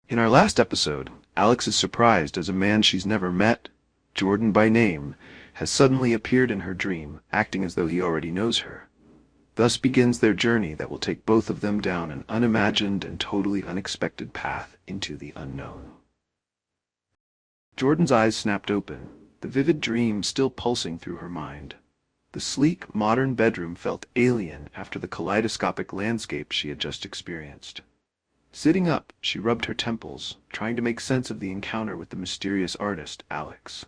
In our last episode, Alex is surprised as a man she's never met, Jordan by name, has suddenly appeared in her dream, acting as though he already knows her. Thus begins their journey that will take both of them down an unimagined and totally unexpected path into the unknown. Jordan's eyes snapped open, the vivid dream still pulsing through her mind. The sleek, modern bedroom felt alien after the kaleidoscopic landscape she had just experienced. Sitting up, she rubbed her temples, trying to make sense of the encounter with the mysterious artist, Alex.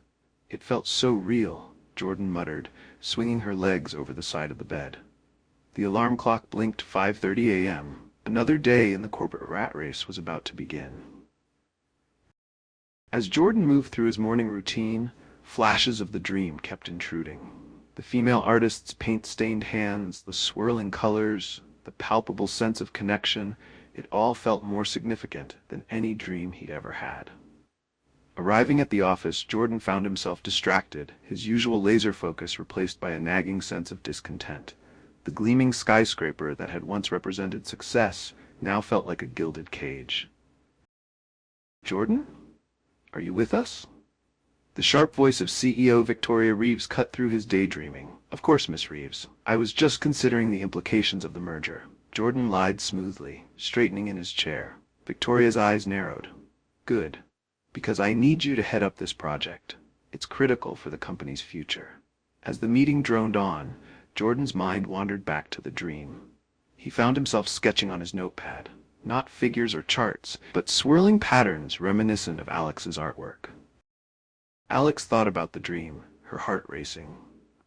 It felt so real, Jordan muttered, swinging her legs over the side of the bed. The alarm clock blinked 5:30 a.m. Another day in the corporate rat race was about to begin. As Jordan moved through his morning routine, flashes of the dream kept intruding. The female artist's paint-stained hands, the swirling colors, the palpable sense of connection, it all felt more significant than any dream he'd ever had. Arriving at the office, Jordan found himself distracted, his usual laser focus replaced by a nagging sense of discontent. The gleaming skyscraper that had once represented success now felt like a gilded cage. "Jordan? Are you with us?" The sharp voice of CEO Victoria Reeves cut through his daydreaming. "Of course, Miss Reeves. I was just considering the implications of the merger." Jordan lied smoothly, straightening in his chair. Victoria's eyes narrowed. "Good. Because I need you to head up this project. It's critical for the company's future." As the meeting droned on, Jordan's mind wandered back to the dream. He found himself sketching on his notepad, not figures or charts, but swirling patterns reminiscent of Alex's artwork. Alex thought about the dream, her heart racing.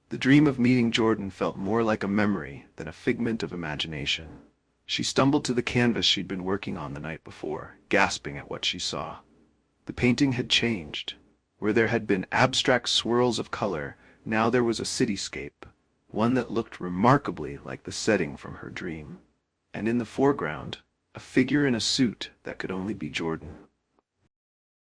The dream of meeting Jordan felt more like a memory than a figment of imagination. She stumbled to the canvas she'd been working on the night before, gasping at what she saw. The painting had changed. Where there had been abstract swirls of color, now there was a cityscape, one that looked remarkably like the setting from her dream. And in the foreground, a figure in a suit that could only be Jordan.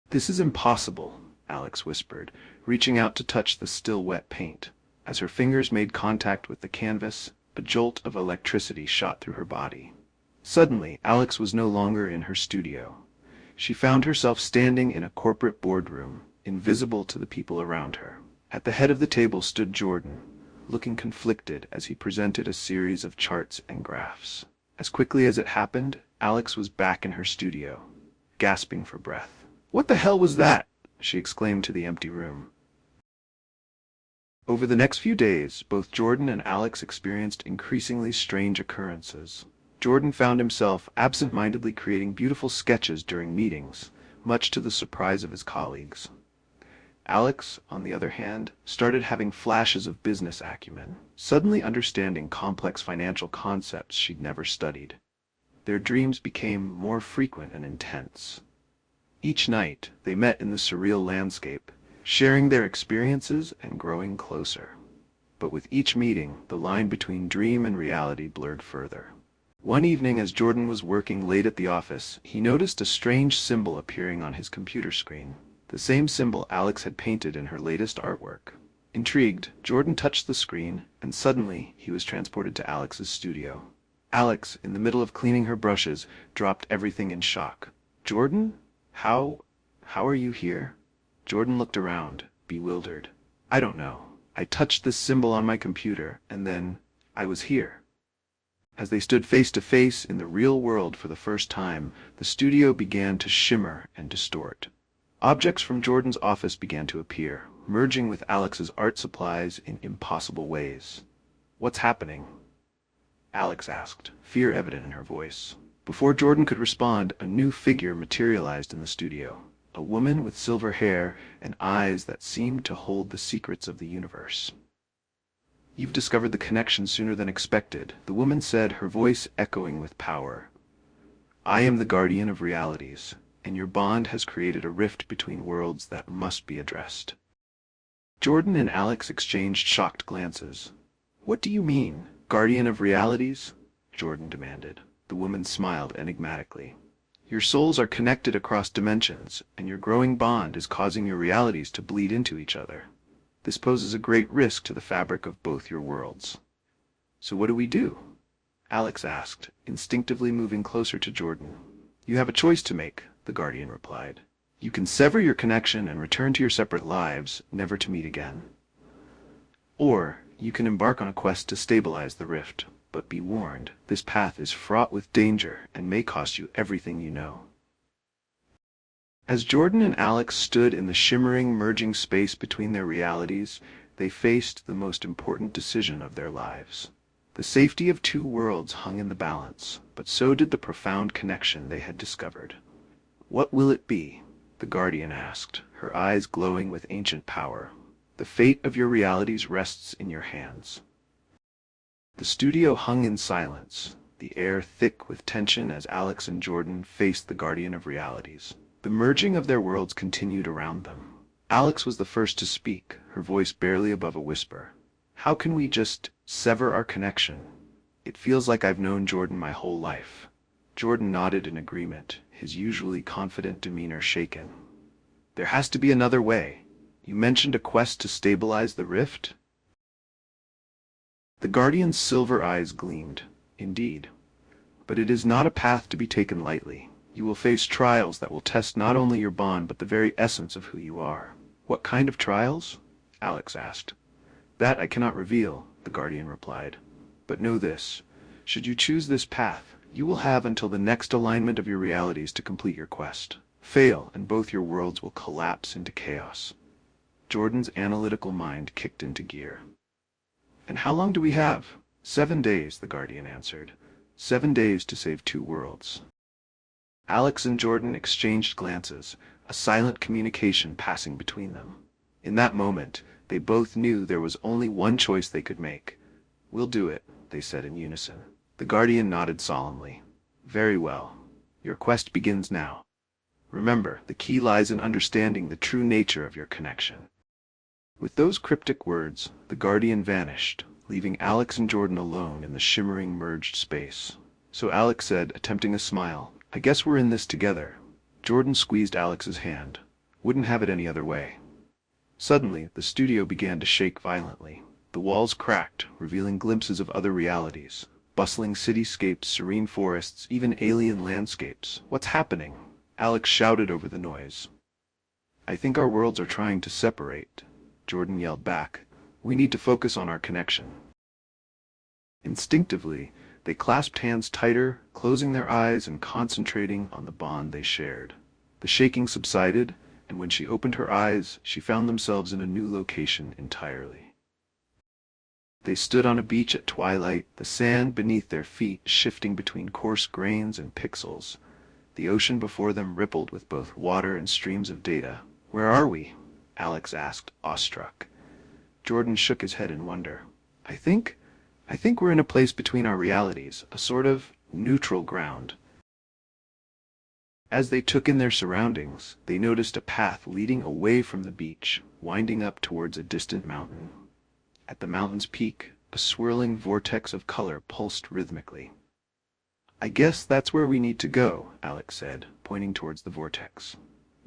"This is impossible," Alex whispered, reaching out to touch the still wet paint. As her fingers made contact with the canvas, a jolt of electricity shot through her body. Suddenly, Alex was no longer in her studio. She found herself standing in a corporate boardroom, invisible to the people around her. At the head of the table stood Jordan, looking conflicted as he presented a series of charts and graphs. As quickly as it happened, Alex was back in her studio, gasping for breath. "What the hell was that?" she exclaimed to the empty room. Over the next few days, both Jordan and Alex experienced increasingly strange occurrences. Jordan found himself absent-mindedly creating beautiful sketches during meetings, much to the surprise of his colleagues. Alex, on the other hand, started having flashes of business acumen, suddenly understanding complex financial concepts she'd never studied. Their dreams became more frequent and intense. Each night, they met in the surreal landscape, sharing their experiences and growing closer. But with each meeting, the line between dream and reality blurred further. One evening, as Jordan was working late at the office, he noticed a strange symbol appearing on his computer screen, the same symbol Alex had painted in her latest artwork. Intrigued, Jordan touched the screen, and suddenly he was transported to Alex's studio. Alex, in the middle of cleaning her brushes, dropped everything in shock. "Jordan? How are you here?" Jordan looked around, bewildered. "I don't know. I touched this symbol on my computer, and then I was here." As they stood face to face in the real world for the first time, the studio began to shimmer and distort. Objects from Jordan's office began to appear, merging with Alex's art supplies in impossible ways. "What's happening?" Alex asked, fear evident in her voice. Before Jordan could respond, a new figure materialized in the studio. A woman with silver hair and eyes that seemed to hold the secrets of the universe. "You've discovered the connection sooner than expected," the woman said, her voice echoing with power. "I am the guardian of realities, and your bond has created a rift between worlds that must be addressed." Jordan and Alex exchanged shocked glances. "What do you mean, guardian of realities?" Jordan demanded. The woman smiled enigmatically. "Your souls are connected across dimensions, and your growing bond is causing your realities to bleed into each other. This poses a great risk to the fabric of both your worlds." "So what do we do?" Alex asked, instinctively moving closer to Jordan. "You have a choice to make," the Guardian replied. You can sever your connection and return to your separate lives, never to meet again. Or you can embark on a quest to stabilize the rift, but be warned, this path is fraught with danger and may cost you everything you know. As Jordan and Alex stood in the shimmering, merging space between their realities, they faced the most important decision of their lives. The safety of two worlds hung in the balance, but so did the profound connection they had discovered. What will it be? The Guardian asked, her eyes glowing with ancient power. The fate of your realities rests in your hands. The studio hung in silence, the air thick with tension as Alex and Jordan faced the Guardian of Realities. The merging of their worlds continued around them. Alex was the first to speak, her voice barely above a whisper. How can we just sever our connection? It feels like I've known Jordan my whole life. Jordan nodded in agreement, his usually confident demeanor shaken. There has to be another way. You mentioned a quest to stabilize the rift? The Guardian's silver eyes gleamed. Indeed. But it is not a path to be taken lightly. You will face trials that will test not only your bond but the very essence of who you are. What kind of trials? Alex asked. That I cannot reveal, the Guardian replied. But know this. Should you choose this path, you will have until the next alignment of your realities to complete your quest. Fail, and both your worlds will collapse into chaos. Jordan's analytical mind kicked into gear. And how long do we have? 7 days, the Guardian answered. 7 days to save two worlds. Alex and Jordan exchanged glances, a silent communication passing between them. In that moment, they both knew there was only one choice they could make. We'll do it, they said in unison. The Guardian nodded solemnly. Very well. Your quest begins now. Remember, the key lies in understanding the true nature of your connection. With those cryptic words, the Guardian vanished, leaving Alex and Jordan alone in the shimmering merged space. So Alex said, attempting a smile, I guess we're in this together. Jordan squeezed Alex's hand. Wouldn't have it any other way. Suddenly, the studio began to shake violently. The walls cracked, revealing glimpses of other realities. Bustling cityscapes, serene forests, even alien landscapes. What's happening? Alex shouted over the noise. I think our worlds are trying to separate, Jordan yelled back. We need to focus on our connection. Instinctively, they clasped hands tighter, closing their eyes and concentrating on the bond they shared. The shaking subsided, and when she opened her eyes, she found themselves in a new location entirely. They stood on a beach at twilight, the sand beneath their feet shifting between coarse grains and pixels. The ocean before them rippled with both water and streams of data. Where are we? Alex asked, awestruck. Jordan shook his head in wonder. I think we're in a place between our realities, a sort of neutral ground. As they took in their surroundings, they noticed a path leading away from the beach, winding up towards a distant mountain. At the mountain's peak, a swirling vortex of color pulsed rhythmically. I guess that's where we need to go, Alex said, pointing towards the vortex.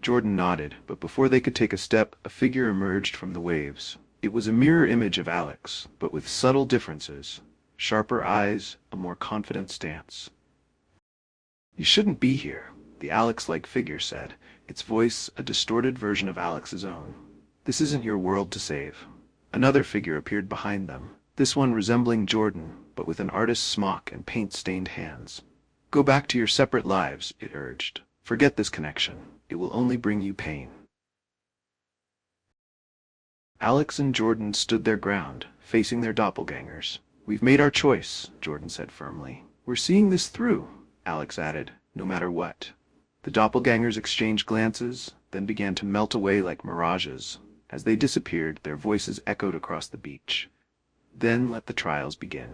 Jordan nodded, but before they could take a step, a figure emerged from the waves. It was a mirror image of Alex, but with subtle differences. Sharper eyes, a more confident stance. You shouldn't be here, the Alex-like figure said, its voice a distorted version of Alex's own. This isn't your world to save. Another figure appeared behind them, this one resembling Jordan, but with an artist's smock and paint-stained hands. Go back to your separate lives, it urged. Forget this connection. It will only bring you pain. Alex and Jordan stood their ground, facing their doppelgangers. We've made our choice, Jordan said firmly. We're seeing this through, Alex added, no matter what. The doppelgangers exchanged glances, then began to melt away like mirages. As they disappeared, their voices echoed across the beach. Then let the trials begin.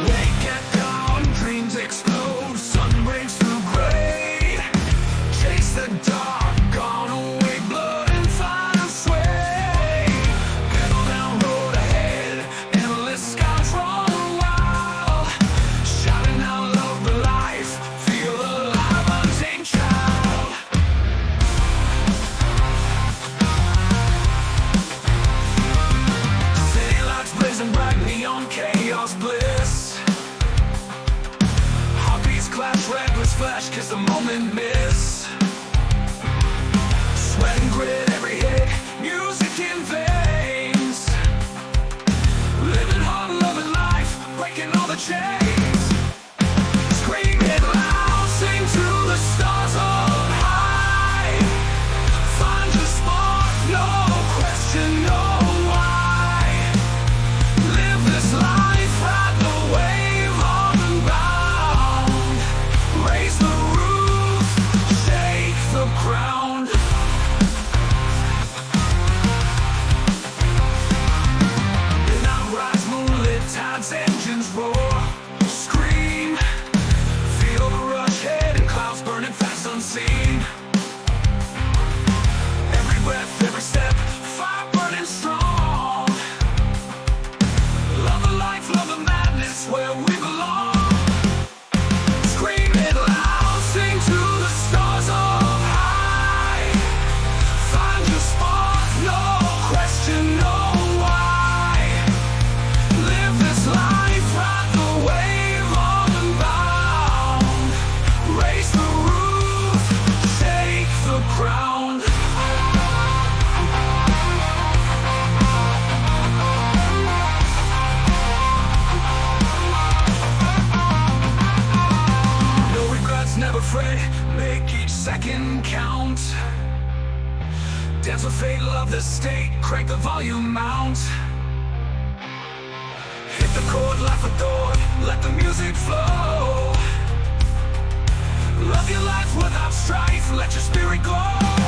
Wake at dawn, dreams explode, sun breaks through gray. Chase the dark, gone away, blood and fire sway. flash, kiss the moment miss. Sweat and grit, every hit, music in veins. Living hard, loving life, breaking all the chains. Scream it loud, sing to the stars on high. Find your spot, no question, no why. Live this life, ride the wave on and bound. Raise the roof, shake the ground. Midnight rise, moonlit tides, engines roar. Scream, feel the rush, head and clouds burning fast unseen. Every breath, every step, fire burning strong. Love the life, love the madness, where we belong. Scream it loud, sing to the stars up high. Find your spot, no question, no why. Live this life, ride the wave on and bound. Raise the roof, shake the ground. No regrets, never fret, make each second count. Dance with fate, love the state, crank the volume mount. Hit the chord, laugh adored, let the music flow. Love your life without strife, let your spirit glow.